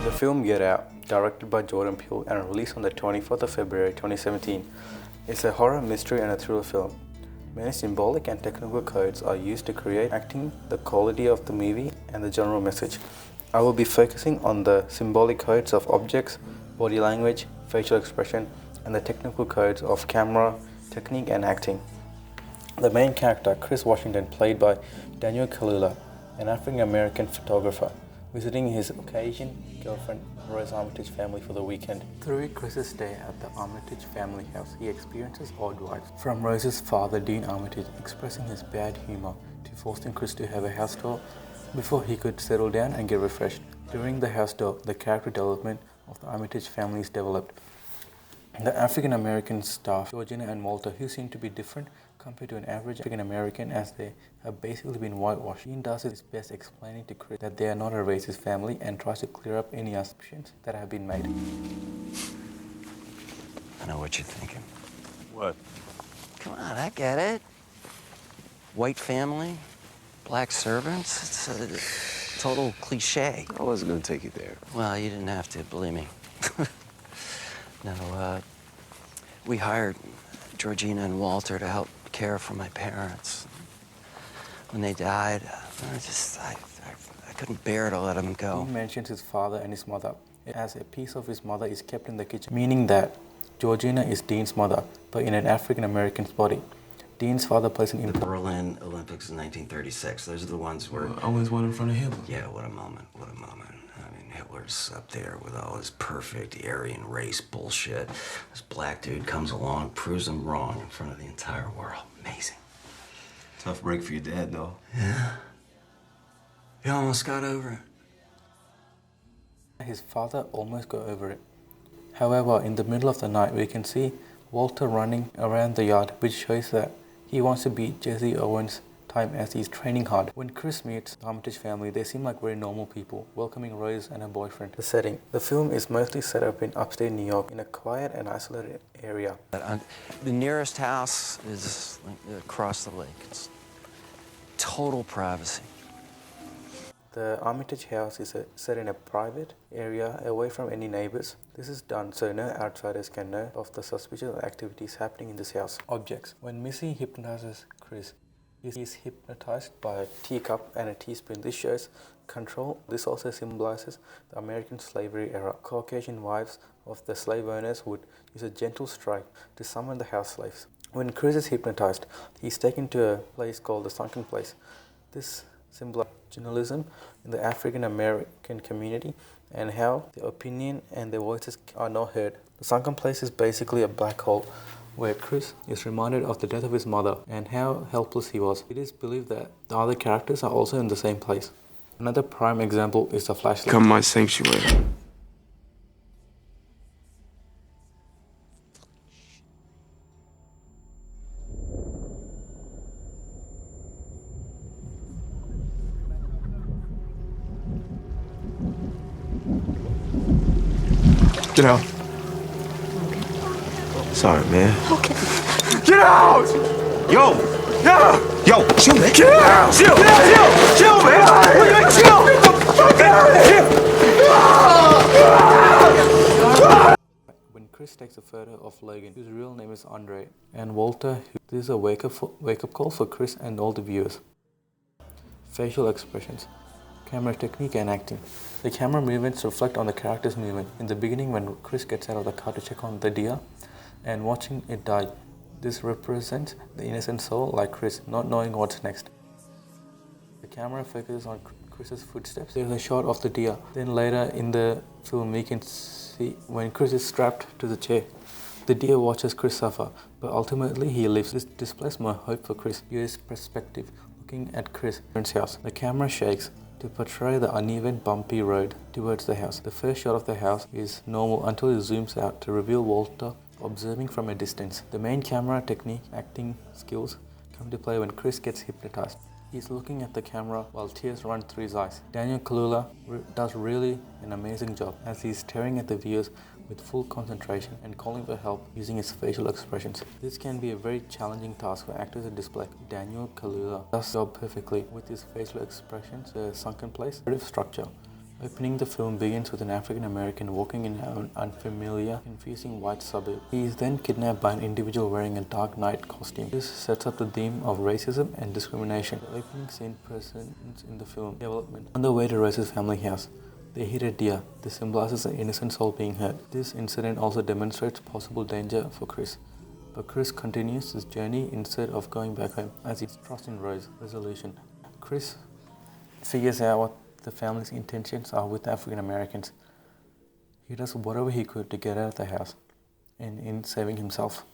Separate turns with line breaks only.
The film Get Out, directed by Jordan Peele and released on the 24th of February 2017, is a horror, mystery and a thriller film. Many symbolic and technical codes are used to create acting, the quality of the movie and the general message. I will be focusing on the symbolic codes of objects, body language, facial expression and the technical codes of camera, technique and acting. The main character, Chris Washington, played by Daniel Kaluuya, an African-American photographer, visiting his Caucasian girlfriend Rose Armitage family for the weekend. Through Chris's stay at the Armitage family house, he experiences odd vibes from Rose's father, Dean Armitage, expressing his bad humor to forcing Chris to have a house tour before he could settle down and get refreshed. During the house tour, the character development of the Armitage family is developed. The African-American staff, Georgina and Walter, who seem to be different compared to an average African-American as they have basically been whitewashed. Dean does his best explaining to Chris that they are not a racist family and tries to clear up any assumptions that have been made.
I know what you're thinking.
What?
Come on, I get it. White family, black servants, it's a total cliche.
I wasn't gonna take you there.
Well, you didn't have to, believe me. No, we hired Georgina and Walter to help care for my parents. When they died, I couldn't bear to let them go.
He mentions his father and his mother, as a piece of his mother is kept in the kitchen, meaning that Georgina is Dean's mother, but in an African-American's body. Dean's father plays an
The
important
Berlin Olympics in 1936, those are the ones where...
Always one in front of Hitler.
Yeah, what a moment, what a moment. I mean, Hitler's up there with all his perfect Aryan race bullshit. This black dude comes along, proves him wrong in front of the entire world. Amazing.
Tough break for your dad, though.
Yeah. He almost got over it.
His father almost got over it. However, in the middle of the night, we can see Walter running around the yard, which shows that he wants to beat Jesse Owens' time as he's training hard. When Chris meets the Armitage family, they seem like very normal people, welcoming Rose and her boyfriend. The setting. The film is mostly set up in upstate New York, in a quiet and isolated area.
The nearest house is across the lake. It's total privacy.
The Armitage house is set in a private area away from any neighbors. This is done so no outsiders can know of the suspicious activities happening in this house. Objects. When Missy hypnotizes Chris, he is hypnotized by a teacup and a teaspoon. This shows control. This also symbolizes the American slavery era. Caucasian wives of the slave owners would use a gentle strike to summon the house slaves. When Chris is hypnotized, he is taken to a place called the Sunken Place. This symbolizes journalism in the African American community and how their opinion and their voices are not heard. The Sunken Place is basically a black hole where Chris is reminded of the death of his mother and how helpless he was. It is believed that the other characters are also in the same place. Another prime example is the flashlight.
Come my sanctuary. Get out. Sorry, man.
Okay.
Get out! Yo! Yeah! Yo, chill, man. Get out! Chill! Get out! Chill, man! Chill! Get the fuck out of here!
When Chris takes a photo of Logan, whose real name is Andre, and Walter, this is a wake-up call for Chris and all the viewers. Facial expressions, camera technique and acting. The camera movements reflect on the character's movement. In the beginning, when Chris gets out of the car to check on the deer and watching it die, this represents the innocent soul like Chris, not knowing what's next. The camera focuses on Chris's footsteps. There's a shot of the deer. Then later in the film, we can see when Chris is strapped to the chair. The deer watches Chris suffer, but ultimately he lives. This displays more hope for Chris. Viewer's perspective, looking at Chris' house. The camera shakes to portray the uneven, bumpy road towards the house. The first shot of the house is normal until it zooms out to reveal Walter observing from a distance. The main camera technique, acting skills come to play when Chris gets hypnotized. He's looking at the camera while tears run through his eyes. Daniel Kaluuya does really an amazing job as he's staring at the viewers with full concentration and calling for help using his facial expressions. This can be a very challenging task for actors to display. Daniel Kaluuya does his job perfectly with his facial expressions, the sunken place, narrative structure. Opening the film begins with an African American walking in an unfamiliar, confusing white suburb. He is then kidnapped by an individual wearing a Dark Knight costume. This sets up the theme of racism and discrimination. The opening scene presents in the film development. On the way to Rose's family house, they hit a deer. This symbolizes an innocent soul being hurt. This incident also demonstrates possible danger for Chris. But Chris continues his journey instead of going back home as he trusts in Rose. Resolution. Chris figures out what the family's intentions are with African Americans. He does whatever he could to get out of the house and in saving himself.